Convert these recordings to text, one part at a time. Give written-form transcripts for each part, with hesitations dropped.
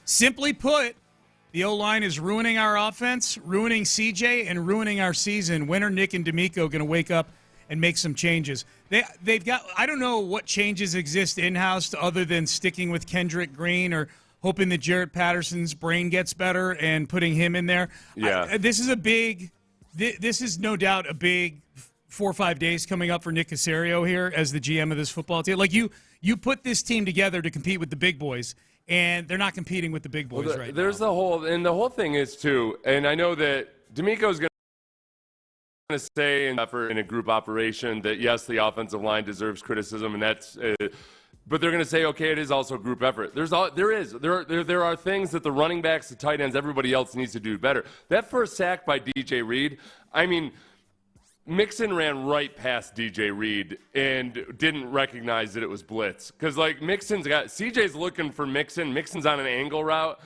Simply put, the O-line is ruining our offense, ruining CJ, and ruining our season. When are Nick and D'Amico going to wake up and make some changes? They've got – I don't know what changes exist in-house other than sticking with Kendrick Green or hoping that Jarrett Patterson's brain gets better and putting him in there. Yeah. This is no doubt a big 4 or 5 days coming up for Nick Caserio here as the GM of this football team. Like, you put this team together to compete with the big boys, and they're not competing with the big boys right there's now. The whole thing is, too, and I know that D'Amico's going to say in a group operation that, yes, the offensive line deserves criticism, and that's but they're going to say, okay, it is also group effort. There are things that the running backs, the tight ends, everybody else needs to do better. That first sack by DJ Reed, I mean, Mixon ran right past DJ Reed and didn't recognize that it was blitz. Because, like, CJ's looking for Mixon. Mixon's on an angle route.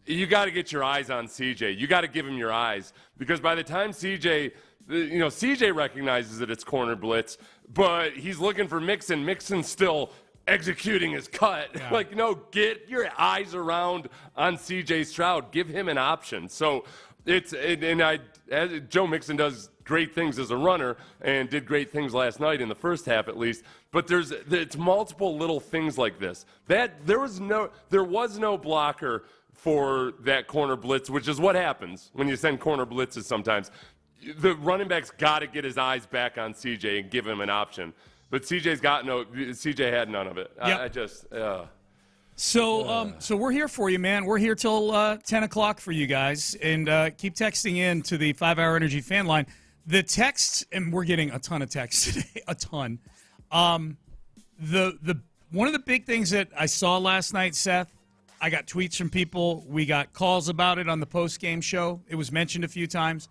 You got to get your eyes on CJ. You got to give him your eyes. Because by the time CJ recognizes that it's corner blitz, but he's looking for Mixon. Mixon's still executing his cut. Yeah. Like, no, get your eyes around on CJ Stroud. Give him an option. So Joe Mixon does great things as a runner and did great things last night in the first half at least, but it's multiple little things like this. There was no blocker for that corner blitz, which is what happens when you send corner blitzes sometimes. The running back's got to get his eyes back on CJ and give him an option. But CJ had none of it. Yep. So we're here for you, man. We're here till 10 o'clock for you guys. And keep texting in to the 5-Hour Energy fan line. The texts, and we're getting a ton of texts today, a ton. One of the big things that I saw last night, Seth, I got tweets from people. We got calls about it on the post-game show. It was mentioned a few times,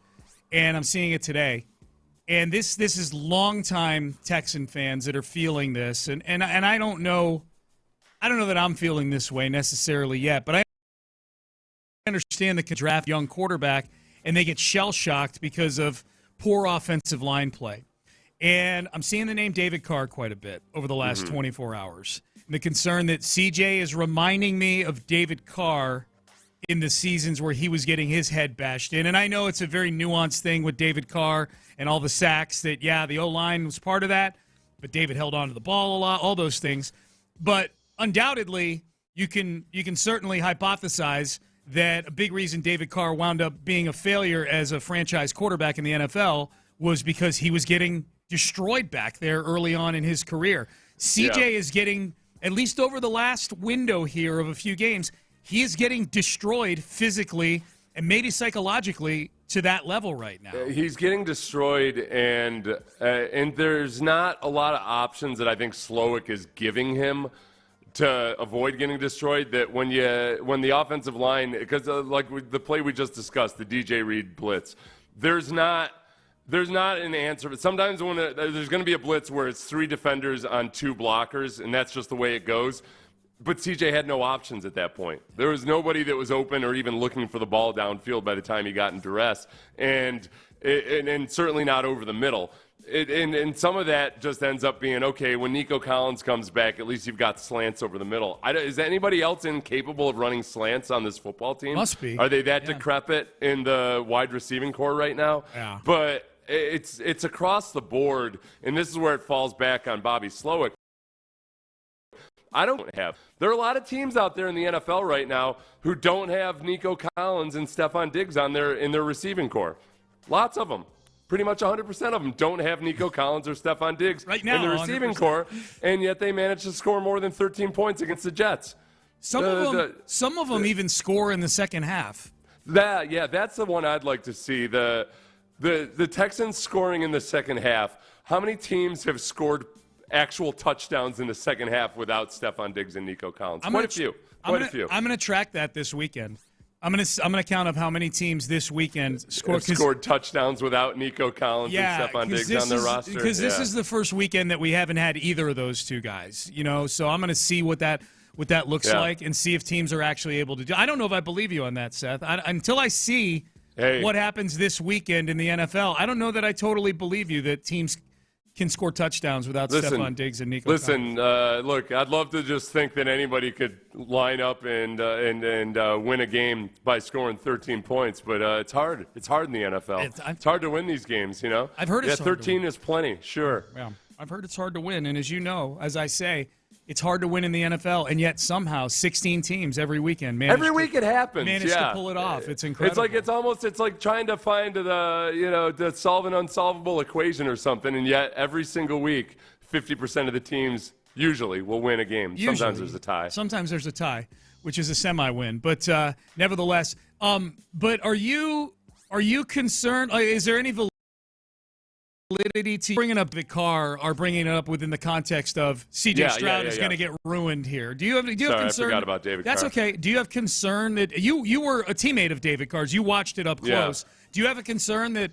and I'm seeing it today. And this is longtime Texan fans that are feeling this. And I don't know that I'm feeling this way necessarily yet, but I understand that they draft young quarterback and they get shell-shocked because of poor offensive line play. And I'm seeing the name David Carr quite a bit over the last 24 hours. And the concern that CJ is reminding me of David Carr in the seasons where he was getting his head bashed in. And I know it's a very nuanced thing with David Carr and all the sacks that, the O-line was part of that, but David held on to the ball a lot, all those things. But undoubtedly, you can certainly hypothesize that a big reason David Carr wound up being a failure as a franchise quarterback in the NFL was because he was getting destroyed back there early on in his career. CJ is getting, at least over the last window here of a few games, he is getting destroyed physically and maybe psychologically to that level right now. He's getting destroyed, and there's not a lot of options that I think Slowick is giving him to avoid getting destroyed. That when the offensive line, because like the play we just discussed, the DJ Reed blitz, there's not an answer. But sometimes when there's going to be a blitz where it's 3 defenders on 2 blockers, and that's just the way it goes. But CJ had no options at that point. There was nobody that was open or even looking for the ball downfield by the time he got in duress, and certainly not over the middle. And some of that just ends up being, okay, when Nico Collins comes back, at least you've got slants over the middle. Is anybody else incapable of running slants on this football team? Must be. Are they that decrepit in the wide receiving core right now? Yeah. But it's across the board, and this is where it falls back on Bobby Slowick. There are a lot of teams out there in the NFL right now who don't have Nico Collins and Stephon Diggs in their receiving core. Lots of them. Pretty much 100% of them don't have Nico Collins or Stephon Diggs right now, in the receiving 100%. core, and yet they managed to score more than 13 points against the Jets. Some of them even score in the second half. That's the one I'd like to see. The Texans scoring in the second half. How many teams have scored actual touchdowns in the second half without Stephon Diggs and Nico Collins? Quite a few. I'm going to track that this weekend. I'm going to count up how many teams this weekend scored touchdowts without Nico Collins and Stephon Diggs on their roster. Because this is the first weekend that we haven't had either of those two guys. So I'm going to see what that looks like and see if teams are actually able to do. I don't know if I believe you on that, Seth. Until I see what happens this weekend in the NFL, I don't know that I totally believe you that teams can score touchdowns without Stephon Diggs and Nico. Look, I'd love to just think that anybody could line up and win a game by scoring 13 points, but it's hard. It's hard in the NFL. It's hard to win these games, you know. I've heard it's hard 13 is plenty, sure. Yeah, I've heard it's hard to win, and as you know, as I say, it's hard to win in the NFL, and yet somehow 16 teams every weekend manage it happens. Manage to pull it off. It's incredible. It's like trying to find to solve an unsolvable equation or something, and yet every single week, 50% of the teams usually will win a game. Sometimes there's a tie. Sometimes there's a tie, which is a semi-win. But nevertheless, but are you concerned? Is there any validity to bringing up David Carr or bringing it up within the context of C.J. Stroud is going to get ruined here? Do you have concern? I forgot about David Carr. That's okay. Do you have concern that you were a teammate of David Carr's? You watched it up close. Yeah. Do you have a concern that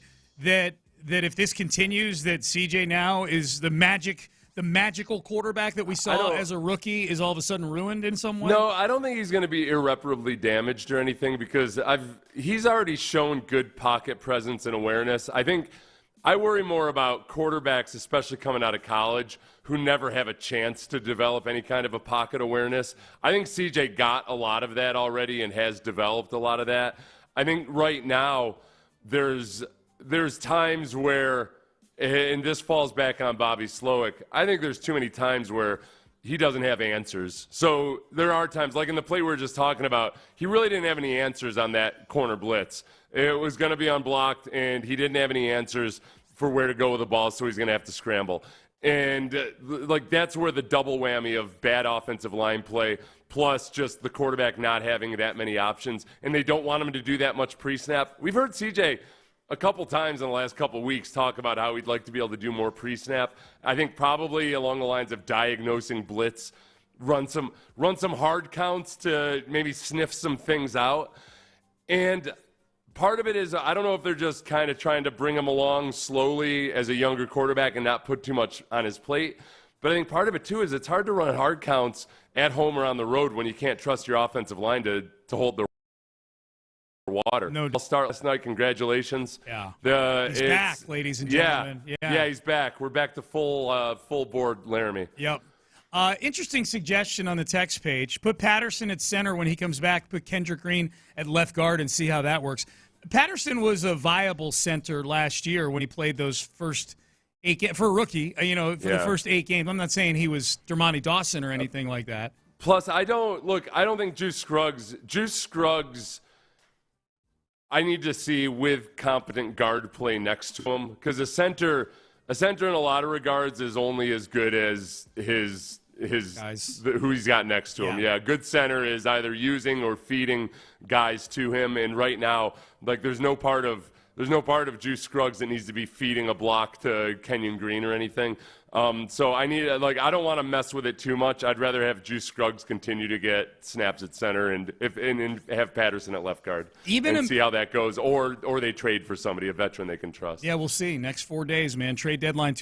if this continues, that C.J. now is the magical quarterback that we saw as a rookie is all of a sudden ruined in some way? No, I don't think he's going to be irreparably damaged or anything because he's already shown good pocket presence and awareness. I worry more about quarterbacks, especially coming out of college, who never have a chance to develop any kind of a pocket awareness. I think CJ got a lot of that already and has developed a lot of that. I think right now there's times where, and this falls back on Bobby Slowick, I think there's too many times where he doesn't have answers. So there are times, like in the play we were just talking about, he really didn't have any answers on that corner blitz. It was going to be unblocked, and he didn't have any answers for where to go with the ball, so he's going to have to scramble. And that's where the double whammy of bad offensive line play plus just the quarterback not having that many options, and they don't want him to do that much pre-snap. We've heard CJ a couple times in the last couple weeks talk about how he'd like to be able to do more pre-snap. I think probably along the lines of diagnosing blitz, run some hard counts to maybe sniff some things out. And part of it is I don't know if they're just kind of trying to bring him along slowly as a younger quarterback and not put too much on his plate. But I think part of it, too, is it's hard to run hard counts at home or on the road when you can't trust your offensive line to hold the water. No, I'll start last night. Congratulations. Yeah. He's back, ladies and gentlemen. Yeah, he's back. We're back to full board Laramie. Yep. Interesting suggestion on the text page. Put Patterson at center when he comes back. Put Kendrick Green at left guard and see how that works. Patterson was a viable center last year when he played those first 8 games. For a rookie, the first 8 games. I'm not saying he was Dermontti Dawson or anything like that. Plus, I don't think Juice Scruggs, I need to see with competent guard play next to him because a center in a lot of regards is only as good as his guys. Who he's got next to him. Yeah, good center is either using or feeding guys to him, and right now, there's no part of Juice Scruggs that needs to be feeding a block to Kenyon Green or anything. So I don't want to mess with it too much. I'd rather have Juice Scruggs continue to get snaps at center and have Patterson at left guard and see how that goes, or they trade for somebody, a veteran they can trust. Yeah, we'll see. Next 4 days, man. Trade deadline.